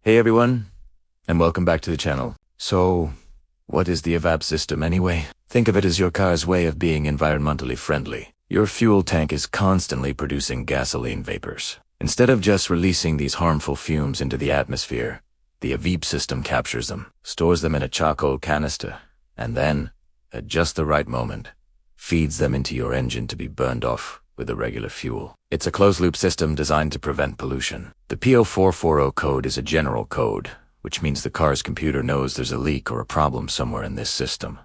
Hey everyone, and welcome back to the channel. So, what is the EVAP system anyway? Think of it as your car's way of being environmentally friendly. Your fuel tank is constantly producing gasoline vapors. Instead of just releasing these harmful fumes into the atmosphere, the EVAP system captures them, stores them in a charcoal canister, and then, at just the right moment, feeds them into your engine to be burned off with the regular fuel. It's a closed-loop system designed to prevent pollution. The P0440 code is a general code, which means the car's computer knows there's a leak or a problem somewhere in this system,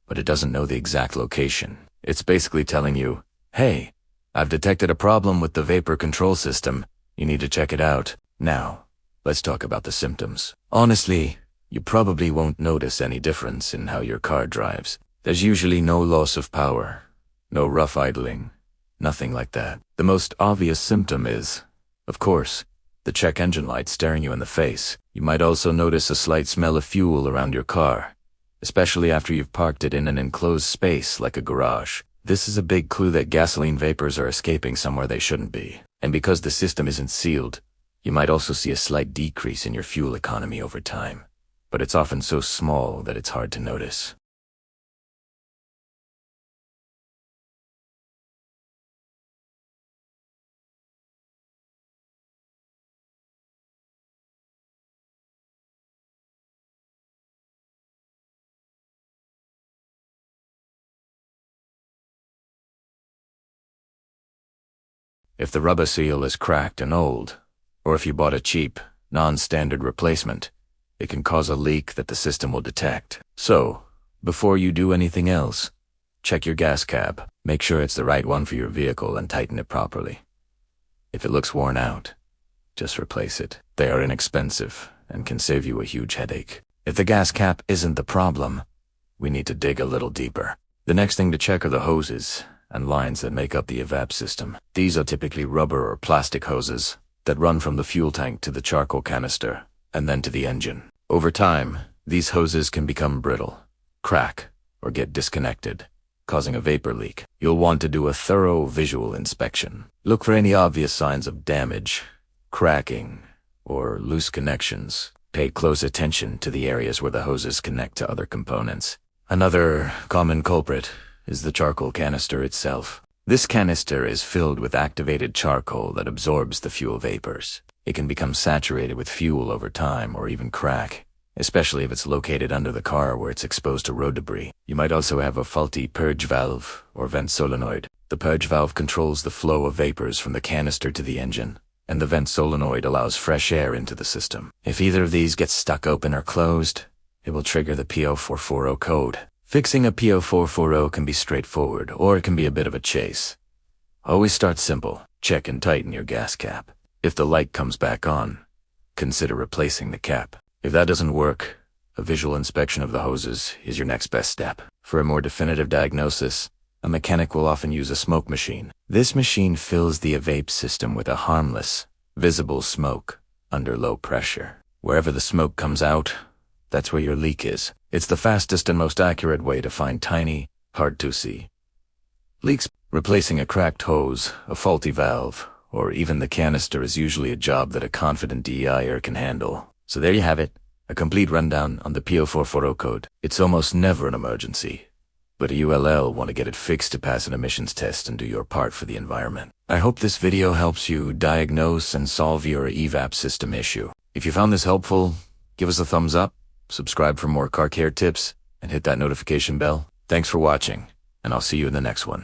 but it doesn't know the exact location. It's basically telling you, hey, I've detected a problem with the vapor control system. You need to check it out. Now, let's talk about the symptoms. Honestly, you probably won't notice any difference in how your car drives. There's usually no loss of power, no rough idling, nothing like that. The most obvious symptom is, of course, the check engine light staring you in the face. You might also notice a slight smell of fuel around your car, especially after you've parked it in an enclosed space like a garage. This is a big clue that gasoline vapors are escaping somewhere they shouldn't be. And because the system isn't sealed, you might also see a slight decrease in your fuel economy over time, but it's often so small that it's hard to notice. If the rubber seal is cracked and old, or if you bought a cheap, non-standard replacement, it can cause a leak that the system will detect. So, before you do anything else, check your gas cap. Make sure it's the right one for your vehicle and tighten it properly. If it looks worn out, just replace it. They are inexpensive and can save you a huge headache. If the gas cap isn't the problem, we need to dig a little deeper. The next thing to check are the hoses and lines that make up the EVAP system. These are typically rubber or plastic hoses that run from the fuel tank to the charcoal canister and then to the engine. Over time, these hoses can become brittle, crack, or get disconnected, causing a vapor leak. You'll want to do a thorough visual inspection. Look for any obvious signs of damage, cracking, or loose connections. Pay close attention to the areas where the hoses connect to other components. Another common culprit is the charcoal canister itself. This canister is filled with activated charcoal that absorbs the fuel vapors. It can become saturated with fuel over time or even crack, especially if it's located under the car where it's exposed to road debris. You might also have a faulty purge valve or vent solenoid. The purge valve controls the flow of vapors from the canister to the engine, and the vent solenoid allows fresh air into the system. If either of these gets stuck open or closed, it will trigger the P0440 code. Fixing a P0440 can be straightforward, or it can be a bit of a chase. Always start simple. Check and tighten your gas cap. If the light comes back on, consider replacing the cap. If that doesn't work, a visual inspection of the hoses is your next best step. For a more definitive diagnosis, a mechanic will often use a smoke machine. This machine fills the EVAP system with a harmless, visible smoke under low pressure. Wherever the smoke comes out, that's where your leak is. It's the fastest and most accurate way to find tiny, hard-to-see leaks. Replacing a cracked hose, a faulty valve, or even the canister is usually a job that a confident DEIer can handle. So there you have it, a complete rundown on the P0440 code. It's almost never an emergency, but a ULL want to get it fixed to pass an emissions test and do your part for the environment. I hope this video helps you diagnose and solve your EVAP system issue. If you found this helpful, give us a thumbs up, subscribe for more car care tips, and hit that notification bell. Thanks for watching, and I'll see you in the next one.